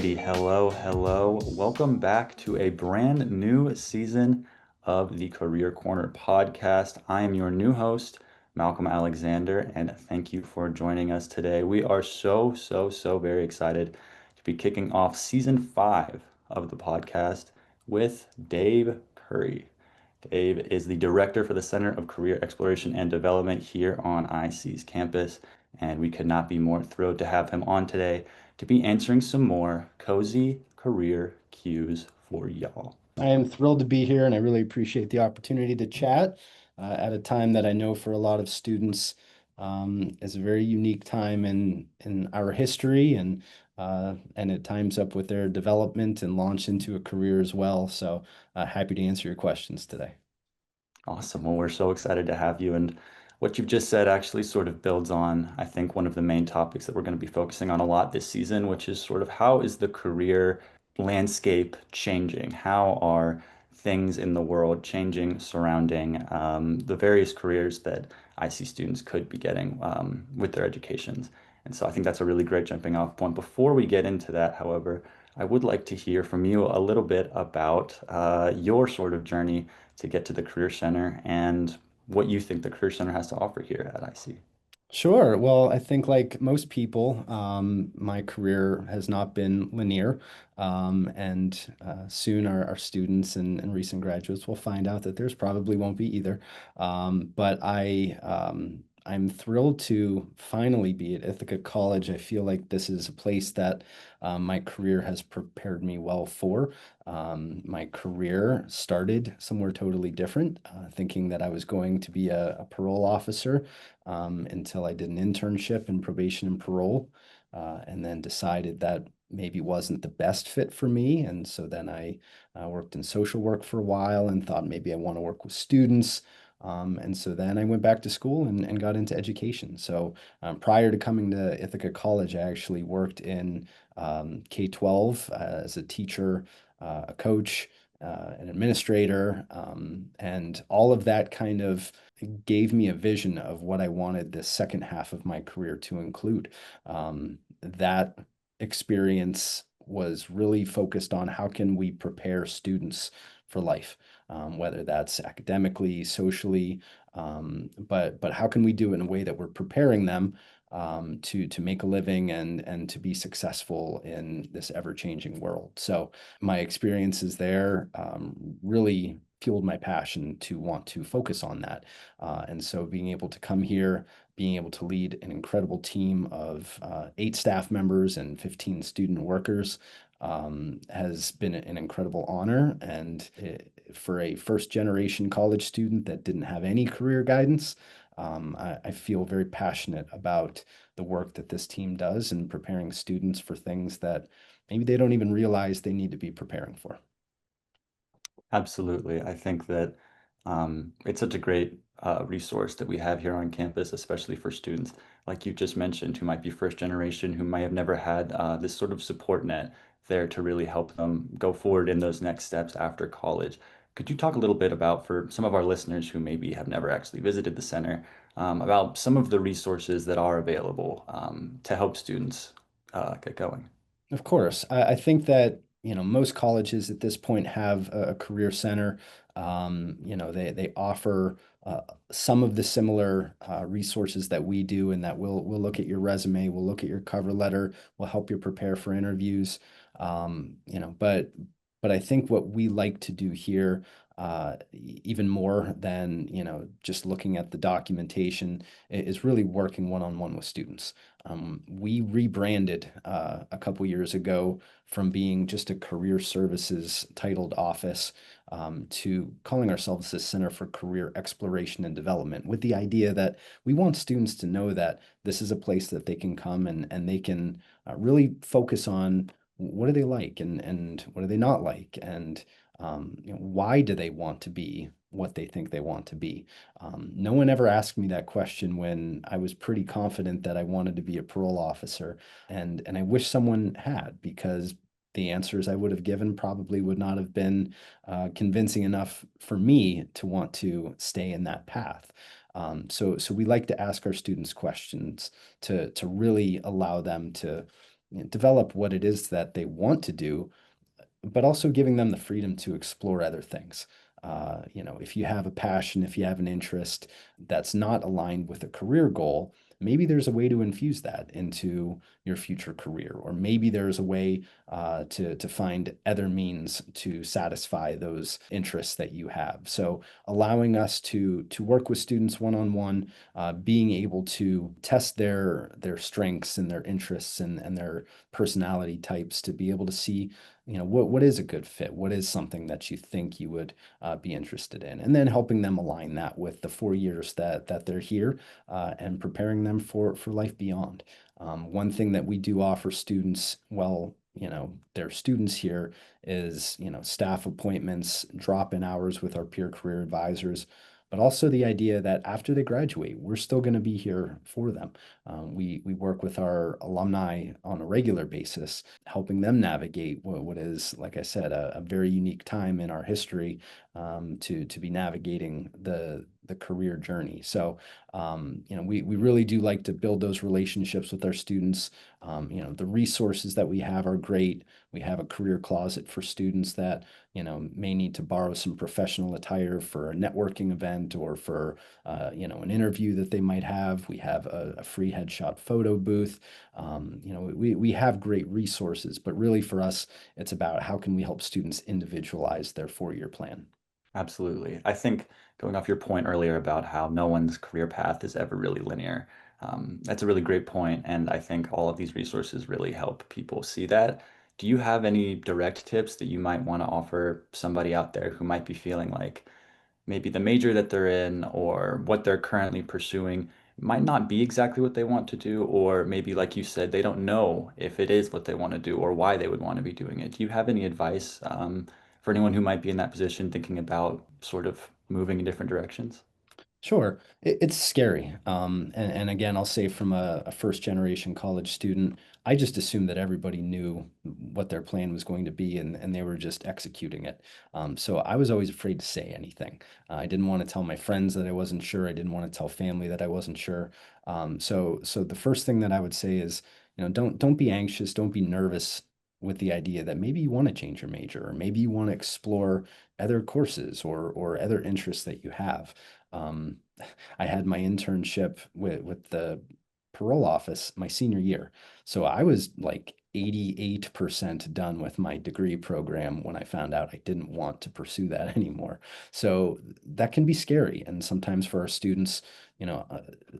righty, hello. Welcome back to a brand new season of the Career Corner podcast. I am your new host, Malcolm Alexander, and thank you for joining us today. We are so very excited to be kicking off season 5 of the podcast with Dave Curry. Dave is the director for the Center of Career Exploration and Development here on IC's campus, and we could not be more thrilled to have him on today to be answering some more cozy career cues for y'all. I am thrilled to be here and I really appreciate the opportunity to chat at a time that I know for a lot of students is a very unique time in our history and it times up with their development and launch into a career as well. So happy to answer your questions today. Awesome. Well, we're so excited to have you. And what you've just said actually sort of builds on, I think, one of the main topics that we're going to be focusing on a lot this season, which is sort of how is the career landscape changing? How are things in the world changing surrounding the various careers that IC students could be getting with their educations? And so I think that's a really great jumping off point. Before we get into that, however, I would like to hear from you a little bit about your sort of journey to get to the Career Center and what you think the Career Center has to offer here at IC. Sure. Well, I think like most people, my career has not been linear. And soon our students and recent graduates will find out that theirs probably won't be either. But I'm thrilled to finally be at Ithaca College. I feel like this is a place that my career has prepared me well for. My career started somewhere totally different, thinking that I was going to be a parole officer until I did an internship in probation and parole, and then decided that maybe wasn't the best fit for me. And so then I worked in social work for a while and thought maybe I want to work with students. And so then I went back to school and got into education. So prior to coming to Ithaca College, I actually worked in K-12 as a teacher, a coach, an administrator, and all of that kind of gave me a vision of what I wanted the second half of my career to include. That experience was really focused on how can we prepare students for life, whether that's academically, socially, but how can we do it in a way that we're preparing them to make a living and to be successful in this ever-changing world. So my experiences there really fueled my passion to want to focus on that. And so being able to come here, being able to lead an incredible team of 8 staff members and 15 student workers has been an incredible honor. And for a first generation college student that didn't have any career guidance, I feel very passionate about the work that this team does in preparing students for things that maybe they don't even realize they need to be preparing for. Absolutely. I think that it's such a great resource that we have here on campus, especially for students like you just mentioned, who might be first generation, who might have never had this sort of support net there to really help them go forward in those next steps after college. Could you talk a little bit about, for some of our listeners who maybe have never actually visited the center, about some of the resources that are available to help students get going? Of course, I think that most colleges at this point have a career center. They offer some of the similar resources that we do, and that we'll look at your resume, we'll look at your cover letter, we'll help you prepare for interviews. But I think what we like to do here, even more than just looking at the documentation, is really working one-on-one with students. We rebranded a couple years ago from being just a career services titled office to calling ourselves the Center for Career Exploration and Development, with the idea that we want students to know that this is a place that they can come and they can really focus on what do they like and what do they not like, and why do they want to be what they think they want to be. No one ever asked me that question when I was pretty confident that I wanted to be a parole officer, and I wish someone had, because the answers I would have given probably would not have been convincing enough for me to want to stay in that path. So we like to ask our students questions to really allow them to develop what it is that they want to do, but also giving them the freedom to explore other things. If you have a passion, if you have an interest that's not aligned with a career goal, maybe there's a way to infuse that into your future career, or maybe there's a way to find other means to satisfy those interests that you have. So allowing us to work with students one-on-one, being able to test their strengths and their interests and their personality types to be able to see what is a good fit, what is something that you think you would be interested in, and then helping them align that with the 4 years that they're here, and preparing them for life beyond. One thing that we do offer students, well, they're students here, is staff appointments, drop-in hours with our peer career advisors, but also the idea that after they graduate, we're still going to be here for them. We work with our alumni on a regular basis, helping them navigate what is, like I said, a very unique time in our history, to be navigating the career journey. So, we really do like to build those relationships with our students. The resources that we have are great. We have a career closet for students that may need to borrow some professional attire for a networking event or for an interview that they might have. We have a free headshot photo booth. We have great resources, but really for us, it's about how can we help students individualize their 4-year plan. Absolutely. I think going off your point earlier about how no one's career path is ever really linear, that's a really great point, and I think all of these resources really help people see that. Do you have any direct tips that you might want to offer somebody out there who might be feeling like maybe the major that they're in or what they're currently pursuing might not be exactly what they want to do, or maybe, like you said, they don't know if it is what they want to do or why they would want to be doing it? Do you have any advice for anyone who might be in that position thinking about sort of moving in different directions? Sure, it's scary. And again, I'll say from a first generation college student, I just assumed that everybody knew what their plan was going to be and they were just executing it. So I was always afraid to say anything. I didn't want to tell my friends that I wasn't sure. I didn't want to tell family that I wasn't sure. So the first thing that I would say is, don't be anxious, don't be nervous with the idea that maybe you want to change your major, or maybe you want to explore other courses or other interests that you have. Um, I had my internship with the parole office my senior year. So I was like 88% done with my degree program when I found out I didn't want to pursue that anymore. So that can be scary. And sometimes for our students,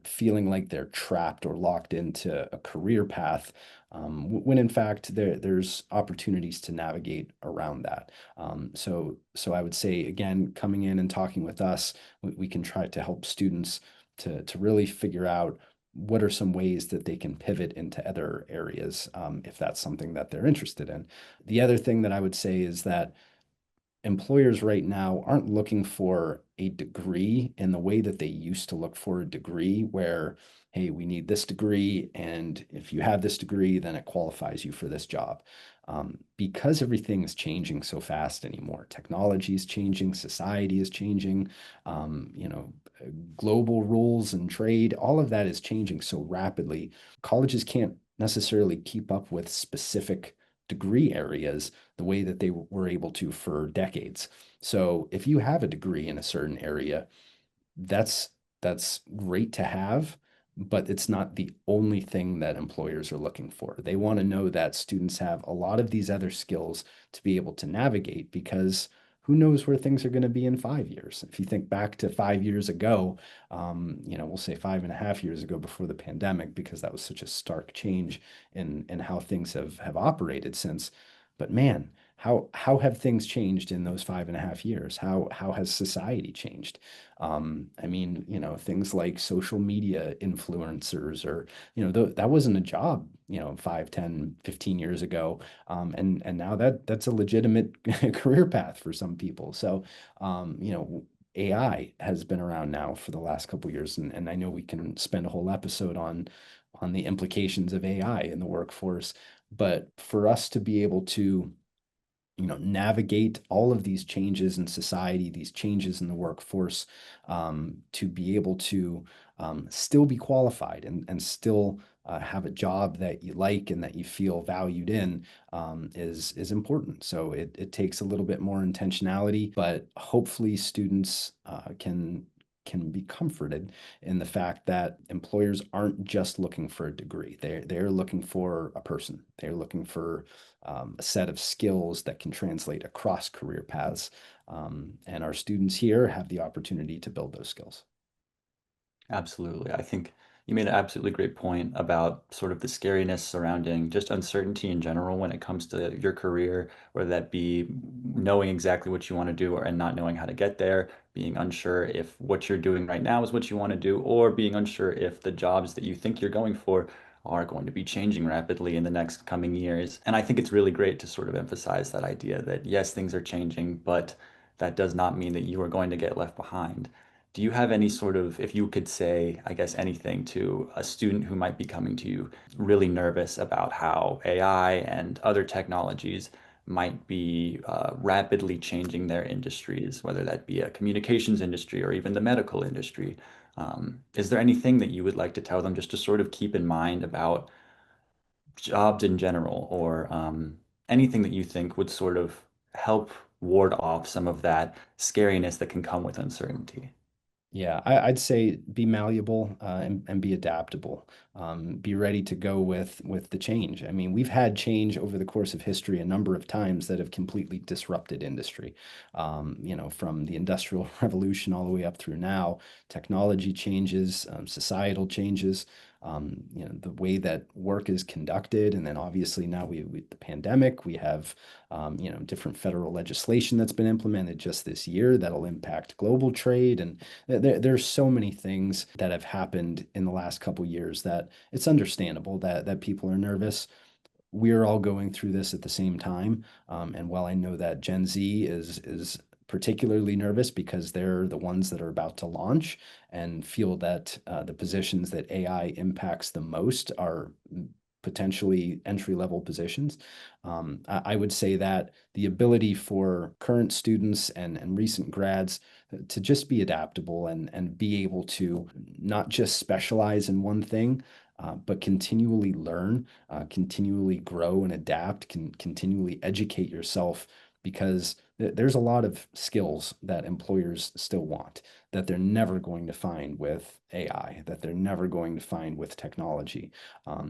feeling like they're trapped or locked into a career path, when in fact there's opportunities to navigate around that. So I would say, again, coming in and talking with us, we can try to help students to really figure out what are some ways that they can pivot into other areas, if that's something that they're interested in. The other thing that I would say is that employers right now aren't looking for a degree in the way that they used to look for a degree, where, hey, we need this degree, and if you have this degree, then it qualifies you for this job. Because everything is changing so fast anymore, technology is changing, society is changing, um, you know, global rules and trade, all of that is changing so rapidly. Colleges can't necessarily keep up with specific degree areas the way that they were able to for decades. So if you have a degree in a certain area, that's that's great to have, but it's not the only thing that employers are looking for. They want to know that students have a lot of these other skills to be able to navigate, because who knows where things are going to be in 5 years. If you think back to 5 years ago, we'll say 5.5 years ago before the pandemic, because that was such a stark change in how things have operated since. But man, how have things changed in those 5.5 years? How has society changed? I mean, things like social media influencers, or, that wasn't a job, 5, 10, 15 years ago. And now that's a legitimate career path for some people. So, AI has been around now for the last couple of years, and I know we can spend a whole episode on the implications of AI in the workforce. But for us to be able to navigate all of these changes in society, these changes in the workforce, to be able to still be qualified and still have a job that you like and that you feel valued in is important. So it takes a little bit more intentionality, but hopefully students can be comforted in the fact that employers aren't just looking for a degree. They're looking for a person. They're looking for a set of skills that can translate across career paths. And our students here have the opportunity to build those skills. Absolutely. I think you made an absolutely great point about sort of the scariness surrounding just uncertainty in general when it comes to your career, whether that be knowing exactly what you want to do and not knowing how to get there, being unsure if what you're doing right now is what you want to do, or being unsure if the jobs that you think you're going for are going to be changing rapidly in the next coming years. And I think it's really great to sort of emphasize that idea that yes, things are changing, but that does not mean that you are going to get left behind. Do you have any sort of, if you could say, I guess, anything to a student who might be coming to you really nervous about how AI and other technologies might be rapidly changing their industries, whether that be a communications industry or even the medical industry? Is there anything that you would like to tell them just to sort of keep in mind about jobs in general, or anything that you think would sort of help ward off some of that scariness that can come with uncertainty? Yeah, I'd say be malleable and be adaptable. Be ready to go with the change. I mean, we've had change over the course of history a number of times that have completely disrupted industry. From the Industrial Revolution all the way up through now, technology changes, societal changes. The way that work is conducted, and then obviously now the pandemic, we have different federal legislation that's been implemented just this year that'll impact global trade and there's so many things that have happened in the last couple years that it's understandable that people are nervous. We're all going through this at the same time. And while I know that Gen Z is particularly nervous because they're the ones that are about to launch and feel that the positions that AI impacts the most are potentially entry level positions. I would say that the ability for current students and recent grads to just be adaptable and be able to not just specialize in one thing, but continually learn, continually grow and adapt, can continually educate yourself because there's a lot of skills that employers still want that they're never going to find with AI, that they're never going to find with technology.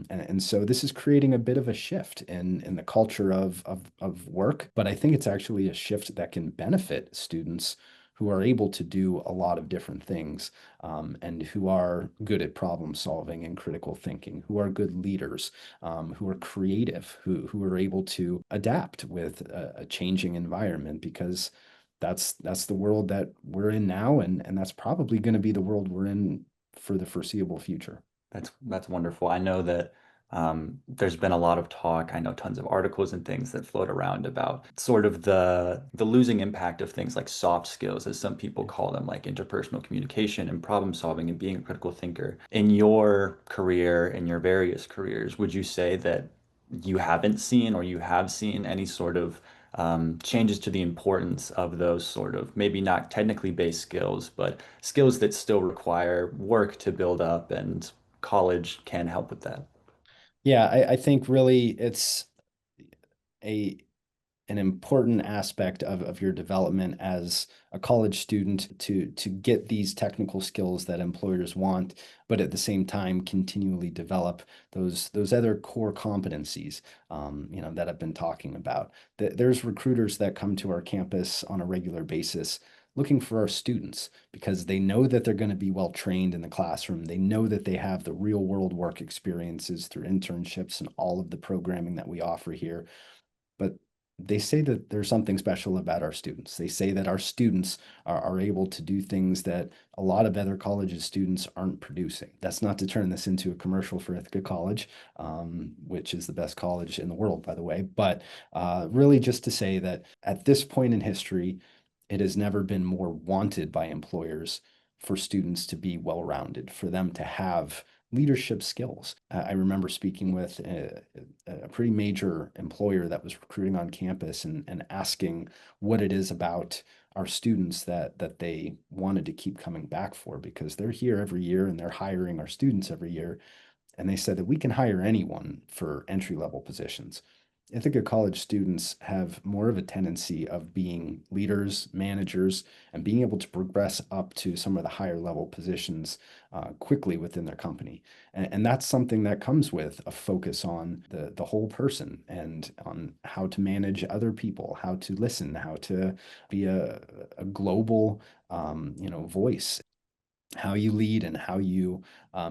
And so this is creating a bit of a shift in the culture of work, but I think it's actually a shift that can benefit students who are able to do a lot of different things and who are good at problem solving and critical thinking, who are good leaders, who are creative, who are able to adapt with a changing environment because that's the world that we're in now, and that's probably going to be the world we're in for the foreseeable future. That's wonderful. I know that there's been a lot of talk. I know tons of articles and things that float around about sort of the losing impact of things like soft skills, as some people call them, like interpersonal communication and problem solving and being a critical thinker. In your career, in your various careers, would you say that you haven't seen or you have seen any sort of changes to the importance of those sort of maybe not technically based skills, but skills that still require work to build up, and college can help with that? Yeah, I think really it's a an important aspect of your development as a college student to get these technical skills that employers want, but at the same time continually develop those other core competencies that I've been talking about. There's recruiters that come to our campus on a regular basis looking for our students because they know that they're going to be well trained in the classroom. They know that they have the real world work experiences through internships and all of the programming that we offer here, but they say that there's something special about our students. They say that our students are able to do things that a lot of other colleges students aren't producing. That's not to turn this into a commercial for Ithaca College, which is the best college in the world, by the way, but really just to say that at this point in history, it has never been more wanted by employers for students to be well-rounded, for them to have leadership skills. I remember speaking with a pretty major employer that was recruiting on campus and asking what it is about our students that they wanted to keep coming back for because they're here every year and they're hiring our students every year. and they said that we can hire anyone for entry-level positions. Ithaca College students have more of a tendency of being leaders, managers, and being able to progress up to some of the higher level positions quickly within their company. And that's something that comes with a focus on the whole person and on how to manage other people, how to listen, how to be a global voice, how you lead and how you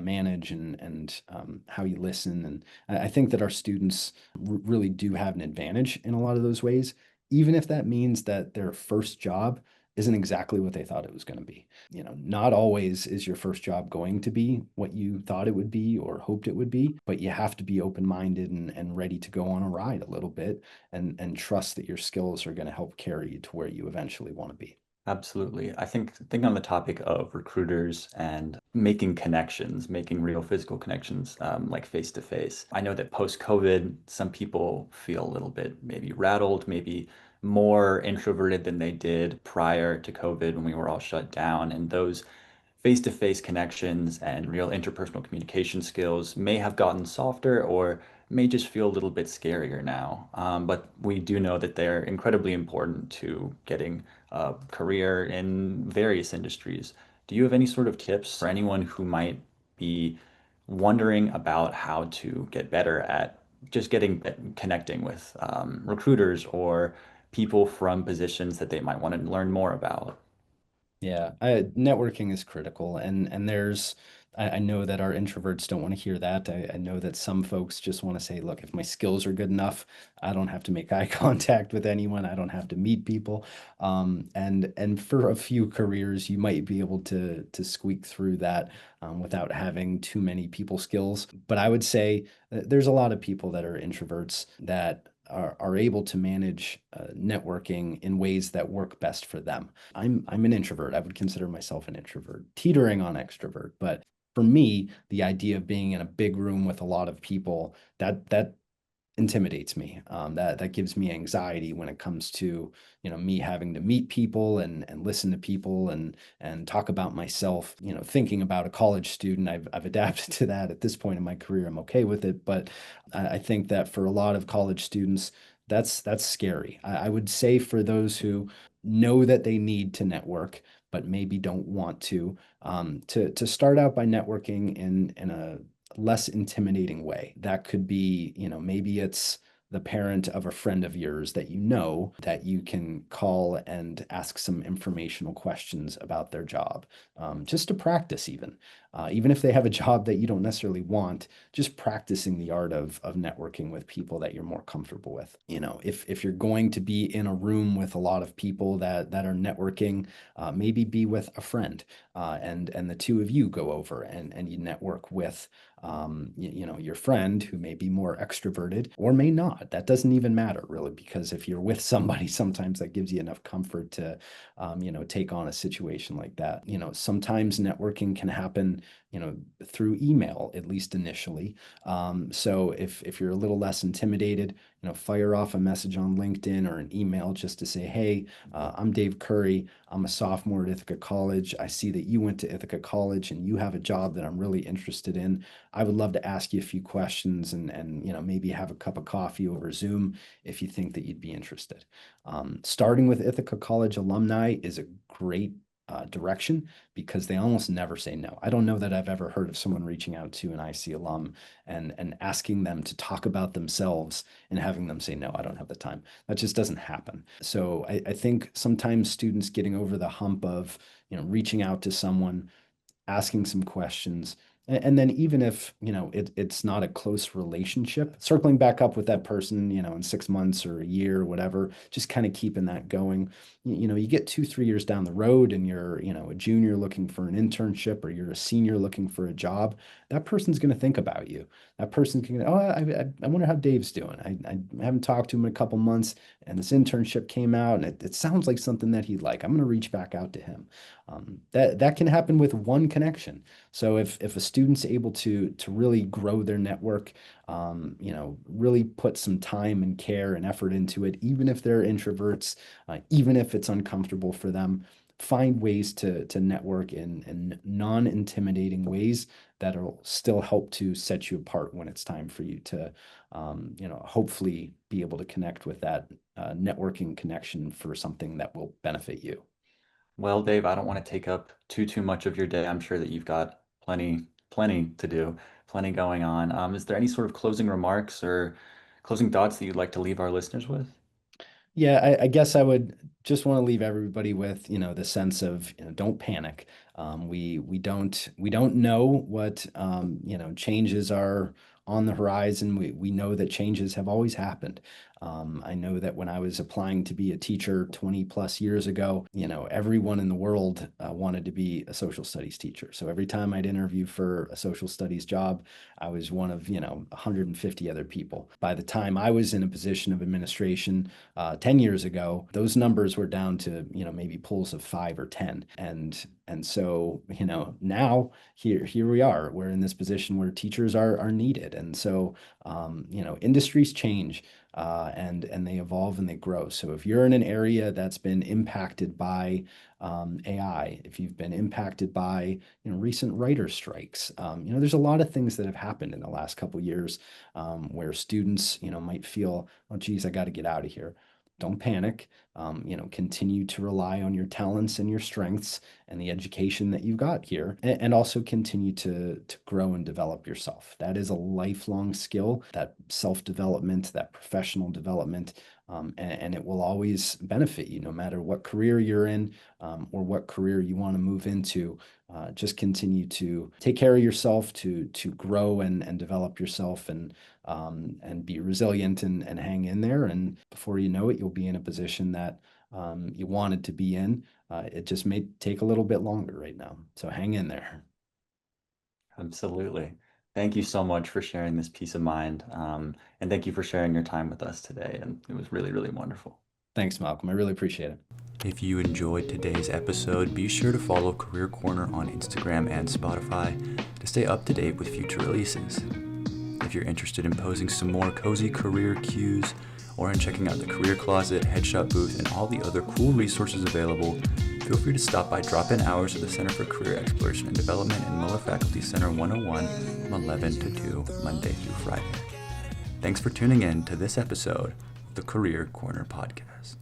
manage and how you listen. And I think that our students really do have an advantage in a lot of those ways, even if that means that their first job isn't exactly what they thought it was going to be. Not always is your first job going to be what you thought it would be or hoped it would be, but you have to be open-minded and ready to go on a ride a little bit and trust that your skills are going to help carry you to where you eventually want to be. Absolutely. I think on the topic of recruiters and making connections, making real physical connections, like face to face. I know that post-COVID, some people feel a little bit maybe rattled, maybe more introverted than they did prior to COVID when we were all shut down. And those face-to-face connections and real interpersonal communication skills may have gotten softer or may just feel a little bit scarier now. But we do know that they're incredibly important to getting a career in various industries. Do you have any sort of tips for anyone who might be wondering about how to get better at just getting connecting with recruiters or people from positions that they might want to learn more about? Yeah, networking is critical, and I know that our introverts don't want to hear that. I know that some folks just want to say, look, if my skills are good enough, I don't have to make eye contact with anyone. I don't have to meet people. And for a few careers, you might be able to squeak through that without having too many people skills. But I would say there's a lot of people that are introverts that are able to manage networking in ways that work best for them. I'm an introvert. I would consider myself an introvert, teetering on extrovert. But for me, the idea of being in a big room with a lot of people, that intimidates me. That gives me anxiety when it comes to, me having to meet people and listen to people and talk about myself. Thinking about a college student, I've adapted to that at this point in my career. I'm okay with it, but I think that for a lot of college students, that's scary. I would say for those who know that they need to network, but maybe don't want to start out by networking in a less intimidating way. That could be, maybe it's the parent of a friend of yours that you know that you can call and ask some informational questions about their job, just to practice even. Even if they have a job that you don't necessarily want, just practicing the art of networking with people that you're more comfortable with. If you're going to be in a room with a lot of people that are networking, maybe be with a friend, and the two of you go over and you network with your friend who may be more extroverted or may not. That doesn't even matter really, because if you're with somebody, sometimes that gives you enough comfort to, take on a situation like that. Sometimes networking can happen, through email, at least initially. So if you're a little less intimidated, fire off a message on LinkedIn or an email just to say, hey, I'm Dave Curry. I'm a sophomore at Ithaca College. I see that you went to Ithaca College and you have a job that I'm really interested in. I would love to ask you a few questions and maybe have a cup of coffee over Zoom if you think that you'd be interested. Starting with Ithaca College alumni is a great direction because they almost never say no. I don't know that I've ever heard of someone reaching out to an IC alum and asking them to talk about themselves and having them say no, I don't have the time. That just doesn't happen. So I think sometimes students getting over the hump of reaching out to someone, asking some questions. And then even if, it's not a close relationship, circling back up with that person, in 6 months or a year or whatever, just kind of keeping that going. You get 2, 3 years down the road and you're, a junior looking for an internship or you're a senior looking for a job, that person's going to think about you. That person's going to, oh, I wonder how Dave's doing. I haven't talked to him in a couple months and this internship came out and it sounds like something that he'd like. I'm going to reach back out to him. That can happen with one connection. So if a student's able to really grow their network, really put some time and care and effort into it, even if they're introverts, even if it's uncomfortable for them, find ways to network in non-intimidating ways that'll still help to set you apart when it's time for you to, hopefully be able to connect with that networking connection for something that will benefit you. Well, Dave, I don't want to take up too much of your day. I'm sure that you've got plenty to do, plenty going on. Is there any sort of closing remarks or closing thoughts that you'd like to leave our listeners with? Yeah, I guess I would just want to leave everybody with, the sense of, don't panic. We don't know what changes are on the horizon. We know that changes have always happened. I know that when I was applying to be a teacher 20 plus years ago, everyone in the world wanted to be a social studies teacher. So every time I'd interview for a social studies job, I was one of, 150 other people. By the time I was in a position of administration, 10 years ago, those numbers were down to, maybe pools of 5 or 10. And so, now here we are. We're in this position where teachers are needed. And so, industries change, and they evolve and they grow. So if you're in an area that's been impacted by AI, if you've been impacted by recent writer strikes, there's a lot of things that have happened in the last couple of years, where students might feel, oh geez, I got to get out of here. Don't panic. Continue to rely on your talents and your strengths and the education that you've got here, and also continue to grow and develop yourself. That is a lifelong skill, that self-development, that professional development, and it will always benefit you no matter what career you're in, or what career you want to move into. Just continue to take care of yourself, to grow and develop yourself, and be resilient and hang in there. And before you know it, you'll be in a position that you wanted to be in. It just may take a little bit longer right now. So hang in there. Absolutely. Thank you so much for sharing this peace of mind. And thank you for sharing your time with us today. And it was really wonderful. Thanks, Malcolm. I really appreciate it. If you enjoyed today's episode, be sure to follow Career Corner on Instagram and Spotify to stay up to date with future releases. If you're interested in posing some more cozy career cues, or in checking out the Career Closet, Headshot Booth, and all the other cool resources available, feel free to stop by drop-in hours at the Center for Career Exploration and Development in Muller Faculty Center 101 from 11 to 2, Monday through Friday. Thanks for tuning in to this episode of the Career Corner podcast.